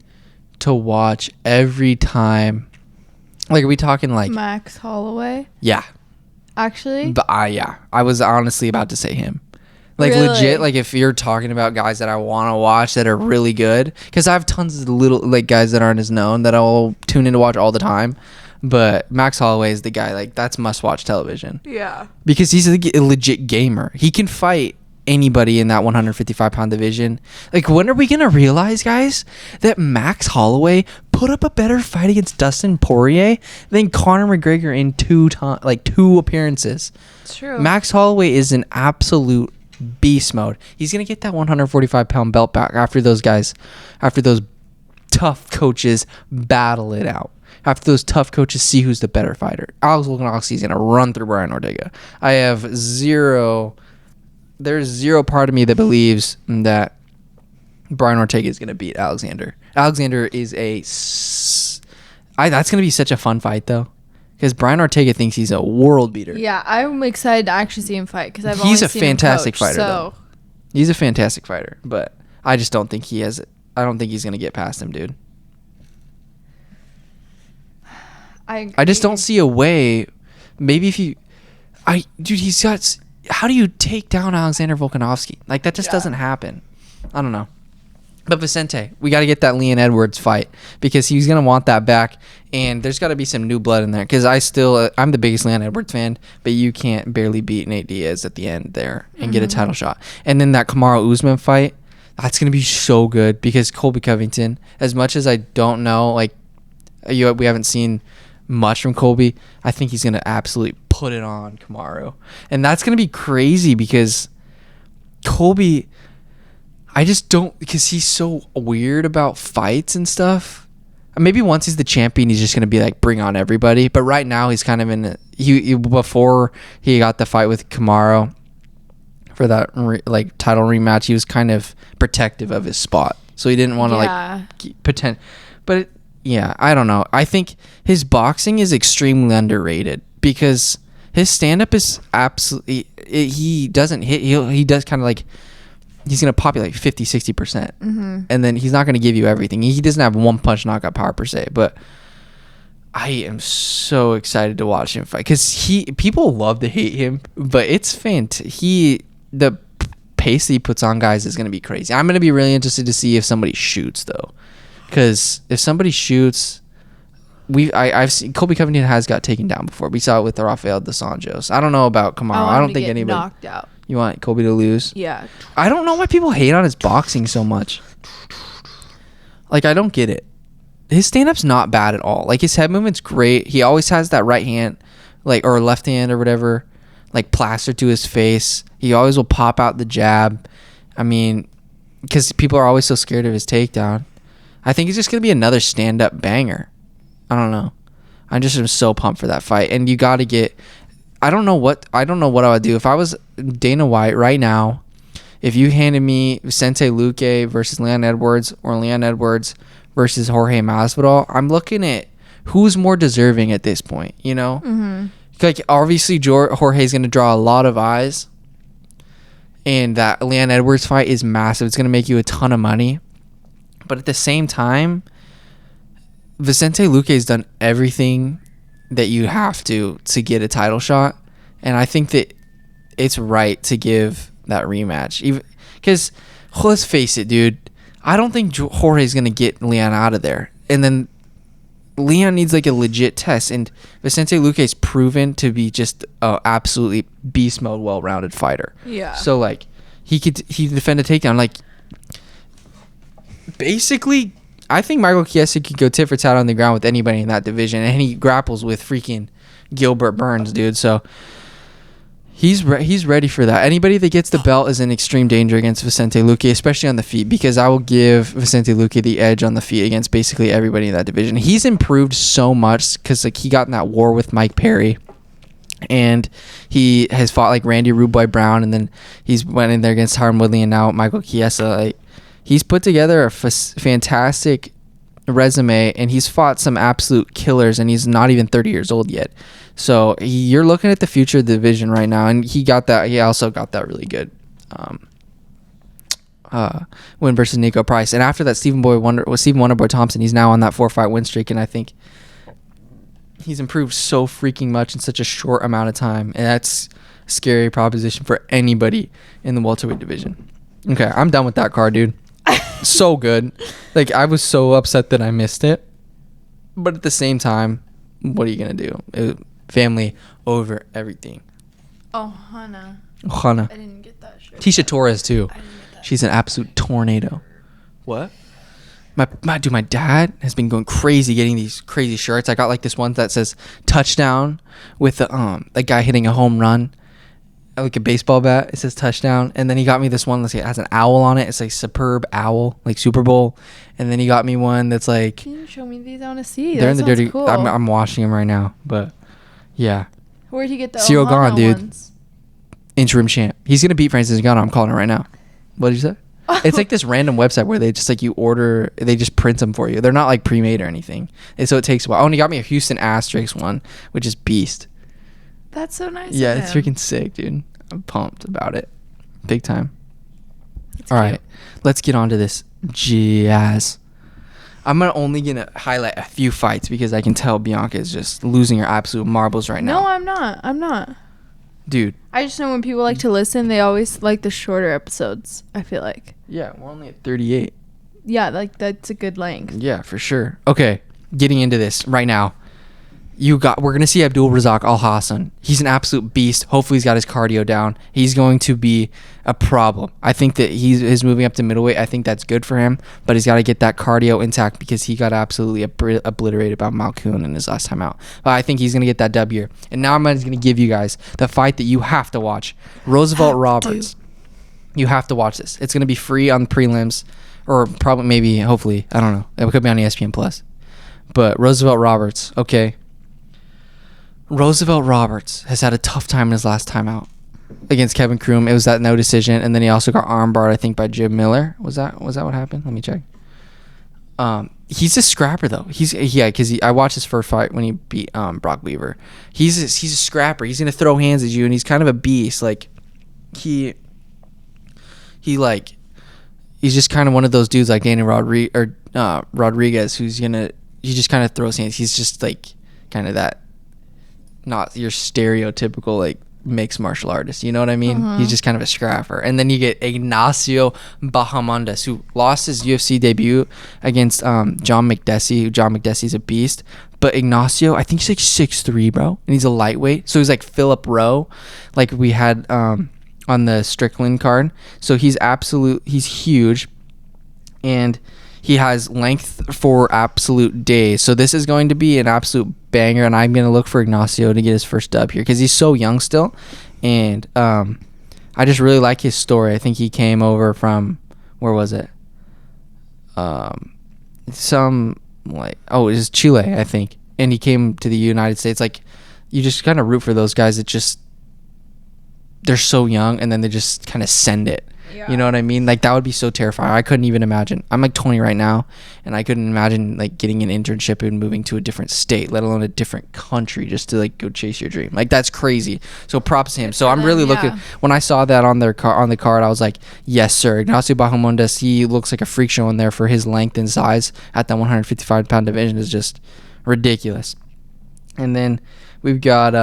to watch every time. Like, are we talking like Max Holloway? Yeah. Actually? But I was honestly about to say him. Like, really? Legit, like, if you're talking about guys that I want to watch that are really good, because I have tons of little, like, guys that aren't as known that I'll tune in to watch all the time. But Max Holloway is the guy, like, that's must-watch television. Yeah. Because he's a legit gamer. He can fight anybody in that 155-pound division. Like, when are we going to realize, guys, that Max Holloway put up a better fight against Dustin Poirier than Conor McGregor in two appearances? It's true. Max Holloway is an absolute beast mode. He's going to get that 145-pound belt back after those tough coaches battle it out. After those tough coaches see who's the better fighter. Alex Volkanovski is going to run through Brian Ortega. There's zero part of me that believes that Brian Ortega is going to beat Alexander. Alexander is that's going to be such a fun fight, though. Because Brian Ortega thinks he's a world beater. Yeah, I'm excited to actually see him fight. Because he's a fantastic fighter, though. He's a fantastic fighter. But I just don't think I don't think he's going to get past him, dude. I just don't see a way. Maybe if you... he's got... How do you take down Alexander Volkanovski? Like, that just doesn't happen. I don't know. But Vicente, we got to get that Leon Edwards fight because he's going to want that back. And there's got to be some new blood in there because I'm the biggest Leon Edwards fan, but you can't barely beat Nate Diaz at the end there and get a title shot. And then that Kamaru Usman fight, that's going to be so good because Colby Covington, as much as I don't know, like, we haven't seen much from Colby, I think he's going to absolutely put it on Kamaru. And that's going to be crazy because Colby, I just don't, because he's so weird about fights and stuff. Maybe once he's the champion, he's just going to be like, bring on everybody. But right now, he's kind of before he got the fight with Kamaru for that title rematch, he was kind of protective of his spot. So he didn't want to pretend. But yeah, I don't know. I think his boxing is extremely underrated because his stand-up is absolutely... He doesn't hit... He does kind of like... he's going to pop you like 50-60%. And then he's not going to give you everything. He doesn't have one punch knockout power per se, but I am so excited to watch him fight because people love to hate him, but it's fantastic. The pace that he puts on guys is going to be crazy. I'm going to be really interested to see if somebody shoots though, because if somebody shoots, I've seen Colby Covington has got taken down before. We saw it with Rafael dos Anjos. I don't know about Kamaru. I don't think anybody knocked out. You want Colby to lose? Yeah. I don't know why people hate on his boxing so much. Like, I don't get it. His stand-up's not bad at all. Like, his head movement's great. He always has that right hand, like, or left hand or whatever, like, plastered to his face. He always will pop out the jab. I mean, because people are always so scared of his takedown. I think it's just going to be another stand-up banger. I don't know. I'm so pumped for that fight. And you got to get... I don't know what I would do. If I was Dana White right now, if you handed me Vicente Luque versus Leon Edwards or Leon Edwards versus Jorge Masvidal, I'm looking at who's more deserving at this point, you know? Mm-hmm. Like, obviously, Jorge's going to draw a lot of eyes. And that Leon Edwards fight is massive. It's going to make you a ton of money. But at the same time, Vicente Luque's done everything that you have to get a title shot, and I think that it's right to give that rematch, even because let's face it, dude, I don't think Jorge's gonna get Leon out of there, and then Leon needs like a legit test, and Vicente Luque's proven to be just a absolutely beast mode, well-rounded fighter. Yeah. So like he defend a takedown. Like basically, I think Michael Chiesa could go tit for tat on the ground with anybody in that division, and he grapples with freaking Gilbert Burns, dude. So he's ready for that. Anybody that gets the belt is in extreme danger against Vicente Luque, especially on the feet, because I will give Vicente Luque the edge on the feet against basically everybody in that division. He's improved so much because like he got in that war with Mike Perry, and he has fought like Randy Rude Boy Brown, and then he's went in there against Tyron Woodley, and now Michael Chiesa. Like, he's put together a fantastic resume, and he's fought some absolute killers, and he's not even 30 years old yet. So you're looking at the future of the division right now, and he also got that really good win versus Nico Price. And after that, Stephen Wonderboy Thompson, he's now on that 4-fight win streak, and I think he's improved so freaking much in such a short amount of time, and that's a scary proposition for anybody in the welterweight division. Okay, I'm done with that card, dude. So good. Like, I was so upset that I missed it, but at the same time, what are you gonna do? Family over everything. Ohana. I didn't get that shirt. Tisha Torres too. She's an absolute tornado. What? My dad has been going crazy getting these crazy shirts. I got like this one that says touchdown with the guy hitting a home run, like a baseball bat. It says touchdown. And then he got me this one that has an owl on it. It's like superb owl, like Super Bowl. And then he got me one that's like, can you show me these? I want to see. They're in the dirty. Cool. I'm washing them right now, but yeah. Where'd he get the Cyril Gahn, dude? Ones? Interim champ. He's gonna beat Francis Ngannou. I'm calling it right now. What did you say? It's like this random website where they just like they just print them for you. They're not like pre-made or anything. And so it takes a while. Oh, and he got me a Houston Asterix one, which is beast. That's so nice. Yeah, it's freaking sick, dude. I'm pumped about it. Big time. All right, let's get on to this jazz. I'm only gonna highlight a few fights because I can tell Bianca is just losing her absolute marbles right now. No, I'm not. Dude. I just know when people like to listen, they always like the shorter episodes, I feel like. Yeah, we're only at 38. Yeah, like that's a good length. Yeah, for sure. Okay, getting into this right now. We're gonna see Abdul Razak Al Hassan. He's an absolute beast. Hopefully he's got his cardio down. He's going to be a problem. I think that he's moving up to middleweight. I think that's good for him, but he's got to get that cardio intact because he got absolutely obliterated by Malkoun in his last time out. But I think he's gonna get that W. And now I'm gonna give you guys the fight that you have to watch. Roosevelt Roberts. You have to watch this. It's gonna be free on the prelims, or probably, maybe, hopefully, I don't know. It could be on ESPN Plus. But Roosevelt Roberts, okay. Roosevelt Roberts has had a tough time in his last time out against Kevin Kroom. It was that no decision, and then he also got armbarred, I think, by Jim Miller. Was that what happened? Let me check. He's a scrapper though. Because I watched his first fight when he beat Brock Weaver. He's a scrapper. He's gonna throw hands at you, and he's kind of a beast. Like he he's just kind of one of those dudes like Danny Rodriguez he just kind of throws hands. He's just like kind of that, not your stereotypical like mixed martial artist, you know what I mean? He's just kind of a scrapper. And then you get Ignacio Bahamondes, who lost his UFC debut against John McDessie. John McDessie's a beast, but Ignacio, I think he's like 6'3", bro, and he's a lightweight, so he's like Philip Rowe, like we had on the Strickland card. So he's huge, and he has length for absolute days. So this is going to be an absolute banger, and I'm going to look for Ignacio to get his first dub here because he's so young still. And I just really like his story. I think he came over from, where was it? It was Chile, I think. And he came to the United States. Like, you just kind of root for those guys that just, they're so young and then they just kind of send it. Yeah. You know what I mean? Like, that would be so terrifying. I couldn't even imagine. I'm like 20 right now, and I couldn't imagine like getting an internship and moving to a different state, let alone a different country, just to like go chase your dream. Like, that's crazy. So props to him. So I'm really looking. When I saw that on the card, I was like, yes, sir. Ignacio Bahamondes, he looks like a freak show in there for his length and size at that 155-pound division is just ridiculous. And then we've got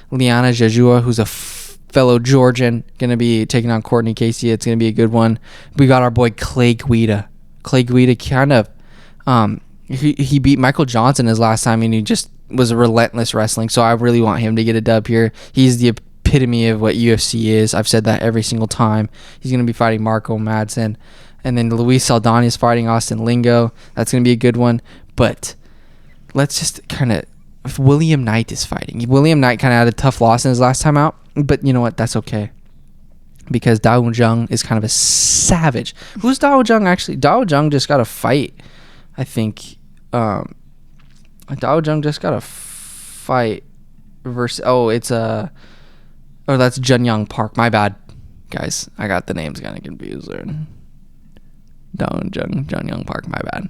Liana Jajua, who's a fellow Georgian, gonna be taking on Courtney Casey. It's gonna be a good one. We got our boy Clay Guida. Clay Guida kind of he beat Michael Johnson his last time, and he just was a relentless wrestling. So I really want him to get a dub here. He's the epitome of what UFC is. I've said that every single time. He's gonna be fighting Marco Madsen, and then Luis Saldana is fighting Austin Lingo. That's gonna be a good one. But let's just kind of, if William Knight is fighting. William Knight kind of had a tough loss in his last time out. But you know what? That's okay. Because Dao Jung is kind of a savage. Who's Dao Jung actually? Dao Jung just got a fight. I think Dao Jung just got a fight versus... that's Jun Young Park. My bad. Guys, I got the names kind of confused there. Dao Jung, Jun Young Park. My bad.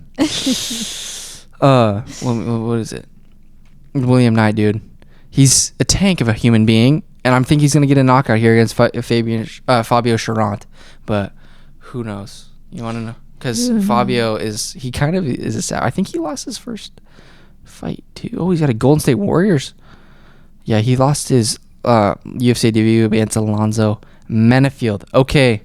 What is it? William Knight, dude. He's a tank of a human being. And I'm thinking he's going to get a knockout here against Fabio Charant. But who knows? You want to know? Because Fabio he kind of is a sad. I think he lost his first fight, too. Oh, he's got a Golden State Warriors. Yeah, he lost his UFC debut against Alonzo Menefield. Okay.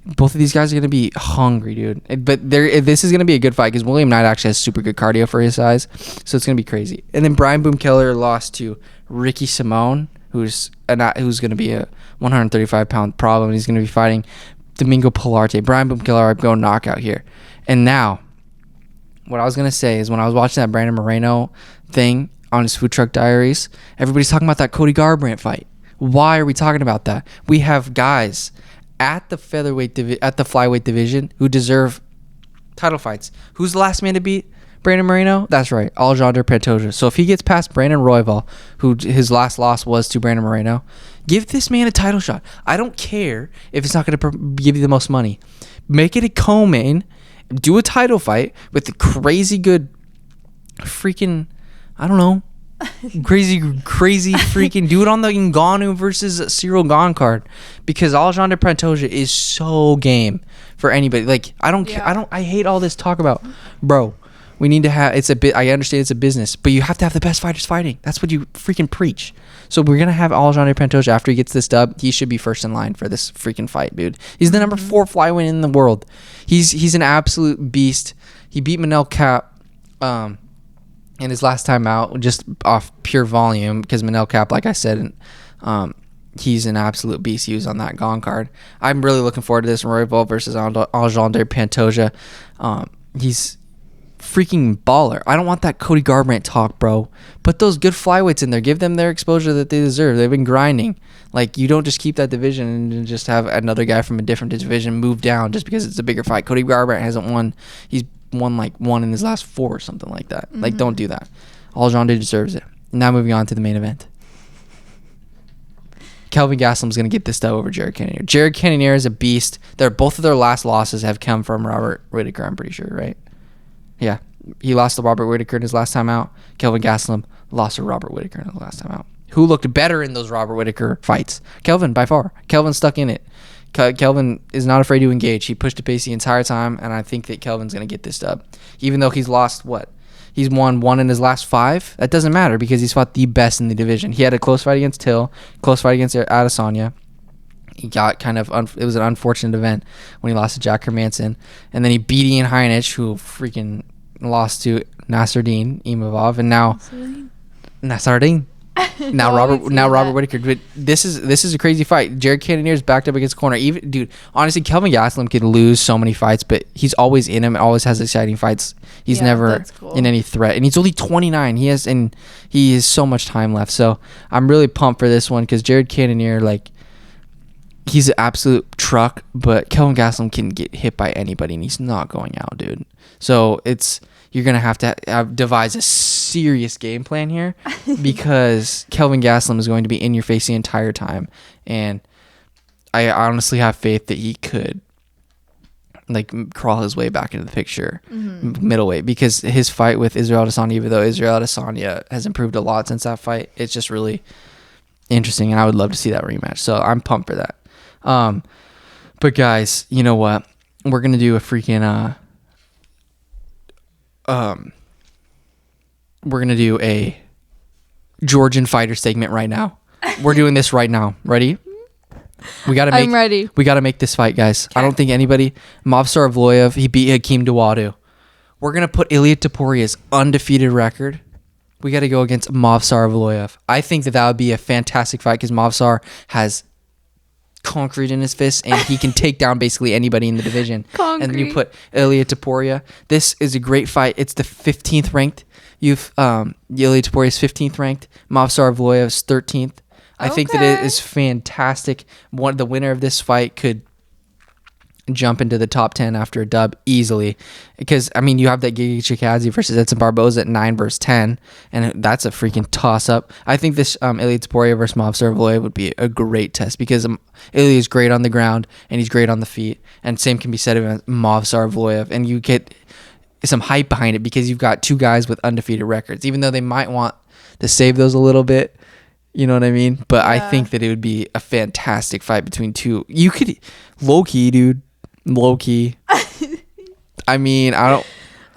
Both of these guys are going to be hungry, dude. But this is going to be a good fight because William Knight actually has super good cardio for his size. So it's going to be crazy. And then Brian Boom Keller lost to Ricky Simone, who's going to be a 135-pound problem. He's going to be fighting Domingo Pilarte. Brian Boom Keller, I'm going knockout here. And now, what I was going to say is when I was watching that Brandon Moreno thing on his Food Truck Diaries, everybody's talking about that Cody Garbrandt fight. Why are we talking about that? We have guys at the flyweight division who deserve title fights. Who's the last man to beat Brandon Moreno? That's right, Alexander Pantoja. So if he gets past Brandon Royval, who his last loss was to Brandon Moreno, give this man a title shot. I don't care if it's not going to give you the most money. Make it a co-main. Do a title fight with the crazy good freaking, I don't know, crazy freaking, do it on the Ngannou versus Cyril Gane card, because Alexander Pantoja is so game for anybody. Like, I hate all this talk about, bro, we need to have, I understand it's a business, but you have to have the best fighters fighting. That's what you freaking preach. So we're going to have Alexander Pantoja after he gets this dub. He should be first in line for this freaking fight, dude. He's the number 4 flyweight in the world. He's an absolute beast. He beat Manel Cap in his last time out just off pure volume, because Manel Cap, like I said, he's an absolute beast. He was on that Gone card. I'm really looking forward to this Royval versus Alexander Pantoja. He's freaking baller. I don't want that Cody Garbrandt talk, bro. Put those good flyweights in there. Give them their exposure that they deserve. They've been grinding. Like, you don't just keep that division and just have another guy from a different division move down just because it's a bigger fight. Cody Garbrandt hasn't won. He's won like one in his last 4 or something like that. Mm-hmm. Like, don't do that. Alexander deserves it. Now moving on to the main event. Kelvin Gastelum's going to get this dub over Jared Cannonier. Jared Cannonier is a beast. Both of their last losses have come from Robert Whittaker, I'm pretty sure, right? Yeah, he lost to Robert Whittaker in his last time out. Kelvin Gastelum lost to Robert Whittaker in his last time out. Who looked better in those Robert Whittaker fights? Kelvin, by far. Kelvin stuck in it. Kelvin is not afraid to engage. He pushed the pace the entire time, and I think that Kelvin's going to get this dub. Even though he's lost, he's won 1 in his last 5. That doesn't matter because he's fought the best in the division. He had a close fight against Till, close fight against Adesanya. He got it was an unfortunate event when he lost to Jack Hermanson. And then he beat Ian Heinisch, who freaking lost to Nasruddin Imavov, and now Nasruddin. Now Robert Whittaker. But this is a crazy fight. Jared Cannonier is backed up against the corner. Even dude, honestly, Kelvin Gastelum could lose so many fights, but he's always in them. Always has exciting fights. He's never in any threat, and he's only 29. He has so much time left. So I'm really pumped for this one because Jared Cannonier, like, he's an absolute truck, but Kelvin Gastelum can get hit by anybody, and he's not going out, dude. So you're going to have to devise a serious game plan here because Kelvin Gastelum is going to be in your face the entire time. And I honestly have faith that he could crawl his way back into the picture, middleweight, because his fight with Israel Adesanya, even though Israel Adesanya has improved a lot since that fight, it's just really interesting, and I would love to see that rematch. So I'm pumped for that. But guys, you know what? We're going to do a freaking we're going to do a Georgian fighter segment right now. We're doing this right now. Ready? I'm ready. We got to make this fight, guys. Okay. I don't think anybody... Movsar Evloev, he beat Hakeem Dawodu. We're going to put Ilia Topuria's undefeated record. We got to go against Movsar Evloev. I think that would be a fantastic fight because Movsar has concrete in his fist and he can take down basically anybody in the division. And then you put Ilia Topuria. This is a great fight. It's the 15th ranked. Ilia Topuria's 15th ranked. Movsar Evloev's 13th. I think that it is fantastic. The winner of this fight could jump into the top 10 after a dub easily, because I mean you have that Giga Chikadze versus Edson Barboza at 9 versus 10, and that's a freaking toss up. I think this Ilia Topuria versus Movsar Evloev would be a great test because Ilia is great on the ground and he's great on the feet, and same can be said of Movsar Evloev, and you get some hype behind it because you've got two guys with undefeated records, even though they might want to save those a little bit. You know what I mean? But yeah. I think that it would be a fantastic fight between two. You could low-key, dude. Low-key. I mean, I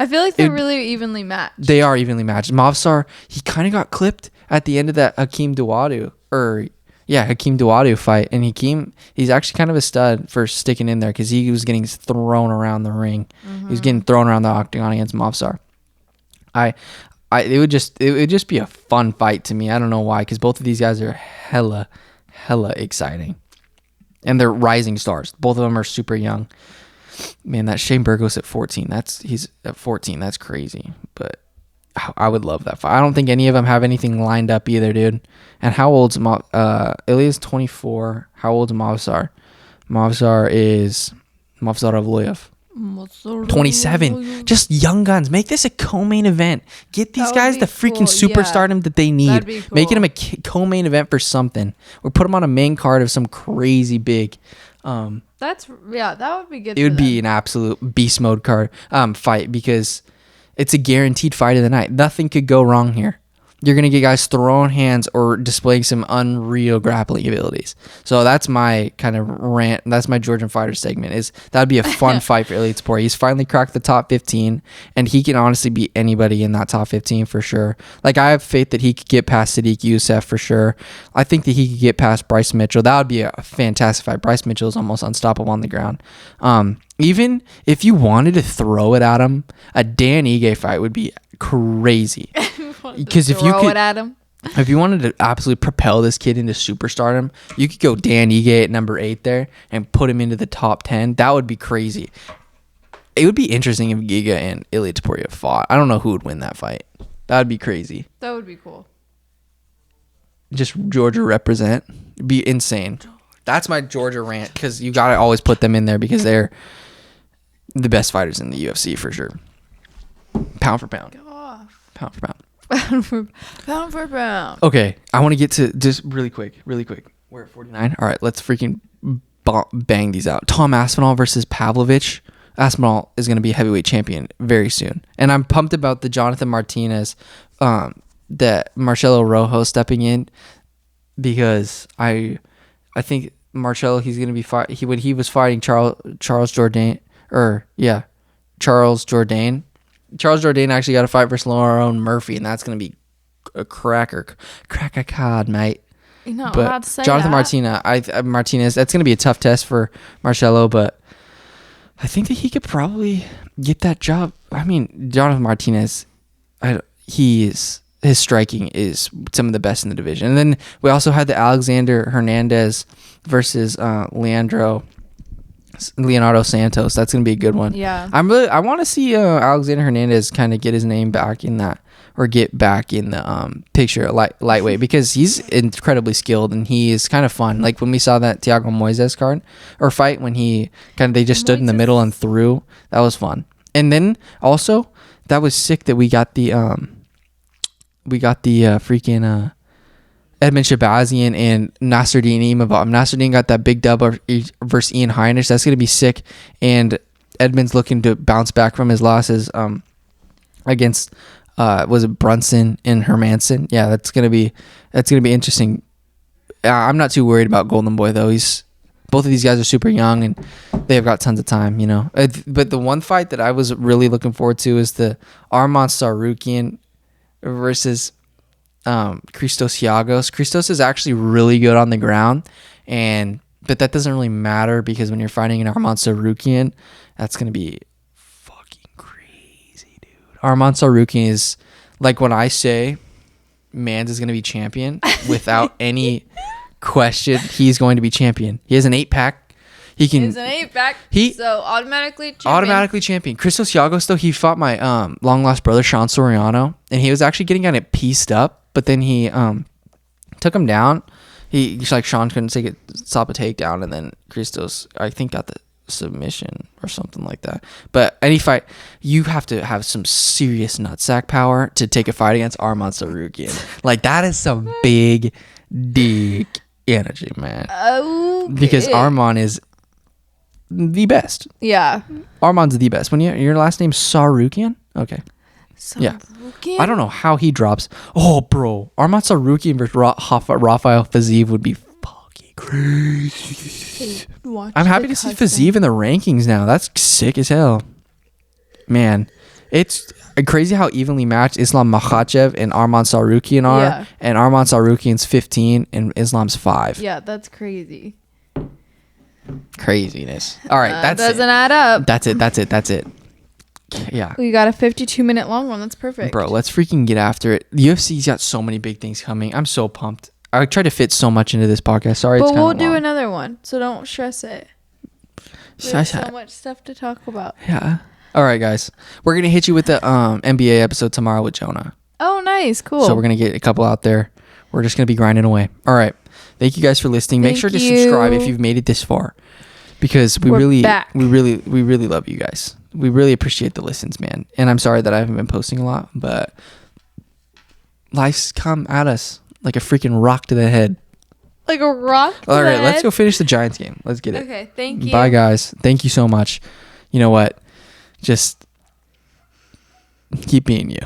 feel like they're really evenly matched. They are evenly matched. Movsar, he kind of got clipped at the end of that Hakeem Dawodu fight. And he's actually kind of a stud for sticking in there because he was getting thrown around the ring. Mm-hmm. He was getting thrown around the octagon against Movsar. It would just be a fun fight to me. I don't know why, because both of these guys are hella exciting, and they're rising stars. Both of them are super young. Man, that Shane Burgos at 14. He's at 14. That's crazy. But I would love that fight. I don't think any of them have anything lined up either, dude. And how old's Ilia's 24. How old's Movsar? Movsar Evloev. 27. Just young guns. Make this a co-main event. Get these guys the freaking superstardom that they need. Cool. Make it a co-main event for something, or put them on a main card of some crazy big that would be good. It would be an absolute beast mode card fight, because it's a guaranteed fight of the night. Nothing could go wrong here. You're going to get guys throwing hands or displaying some unreal grappling abilities. So that's my kind of rant. That's my Georgian fighter segment. That'd be a fun fight for Ilia Topuria. He's finally cracked the top 15, and he can honestly beat anybody in that top 15 for sure. Like, I have faith that he could get past Sadiq Youssef for sure. I think that he could get past Bryce Mitchell. That would be a fantastic fight. Bryce Mitchell is almost unstoppable on the ground. Even if you wanted to throw it at him, a Dan Ige fight would be crazy. Because if you wanted to absolutely propel this kid into superstardom, you could go Dan Ige at number 8 there and put him into the top 10. That would be crazy. It would be interesting if Giga and Ilia Topuria fought. I don't know who would win that fight. That would be crazy. That would be cool. Just Georgia represent. It'd be insane. That's my Georgia rant, because you got to always put them in there because they're the best fighters in the UFC for sure. Pound for pound. Pound for pound. Pound for pound. Okay, I want to get to just really quick. We're at 49. All right, let's freaking bang these out. Tom Aspinall versus Pavlovich. Aspinall is going to be heavyweight champion very soon, and I'm pumped about the Jonathan Martinez, that Marcelo Rojo stepping in, because I think Marcelo, he's gonna be when he was fighting Charles Jourdain, Charles Jourdain. Charles Jourdain actually got a fight versus Lerone Murphy, and that's gonna be a cracker cod, mate. You're not but allowed to say Jonathan that. Martinez, that's gonna be a tough test for Marcelo, but I think that he could probably get that job. I mean, Jonathan Martinez, his striking is some of the best in the division. And then we also had the Alexander Hernandez versus Leonardo Santos. That's gonna be a good one. Yeah, I want to see Alexander Hernandez kind of get his name back in that, or get back in the picture at lightweight, because he's incredibly skilled and he is kind of fun. Like when we saw that Thiago Moises card or fight, when they just stood in the middle and threw, that was fun. And then also that was sick that we got the freaking Edmund Shabazian and Nasruddin Imavov. Nasruddin got that big dub versus Ian Heinisch. That's going to be sick. And Edmund's looking to bounce back from his losses against was it Brunson and Hermanson? Yeah, that's gonna be interesting. I'm not too worried about Golden Boy though. Both of these guys are super young and they've got tons of time, you know. But the one fight that I was really looking forward to is the Arman Tsarukyan versus Christos Giagos. Christos is actually really good on the ground, but that doesn't really matter, because when you're fighting an Arman Tsarukyan, that's gonna be Arman Tsarukyan is, like, when I say Mans is going to be champion, without any question, he's going to be champion. He has an 8-pack. He's an 8-pack. So automatically champion. Christos Giagos, though, he fought my long lost brother Sean Soriano, and he was actually getting kind of pieced up, but then he took him down. Sean couldn't stop a takedown, and then Christos, I think, got the submission or something like that. But any fight, you have to have some serious nutsack power to take a fight against Arman Tsarukyan. Like, that is some big dick energy, man. Okay. Because Arman is the best. Yeah, Arman's the best. When your last name's Tsarukyan, okay. Yeah, I don't know how he drops. Oh, bro, Arman Tsarukyan versus Rafael Fiziev would be fucking crazy. I'm happy to see Fiziev in the rankings now. That's sick as hell, man. It's crazy how evenly matched Islam Makhachev and Arman Tsarukyan are. Yeah. And Arman Tsarukyan's 15 and Islam's 5. Yeah, that's crazy. Craziness. All right, that's doesn't add up. That's it. Yeah. We got a 52-minute long one. That's perfect. Bro, let's freaking get after it. The UFC's got so many big things coming. I'm so pumped. I tried to fit so much into this podcast. Sorry, but we'll do another one, so don't stress it. There's so much stuff to talk about. Yeah. All right, guys. We're going to hit you with the NBA episode tomorrow with Jonah. Oh, nice. Cool. So we're going to get a couple out there. We're just going to be grinding away. All right. Thank you guys for listening. Make sure to subscribe if you've made it this far, because we really love you guys. We really appreciate the listens, man. And I'm sorry that I haven't been posting a lot, but life's come at us like a freaking rock to the head. Like a rock to All the right, head? let's go finish the Giants game. Let's get it. Okay, thank you. Bye, guys. Thank you so much. You know what? Just keep being you.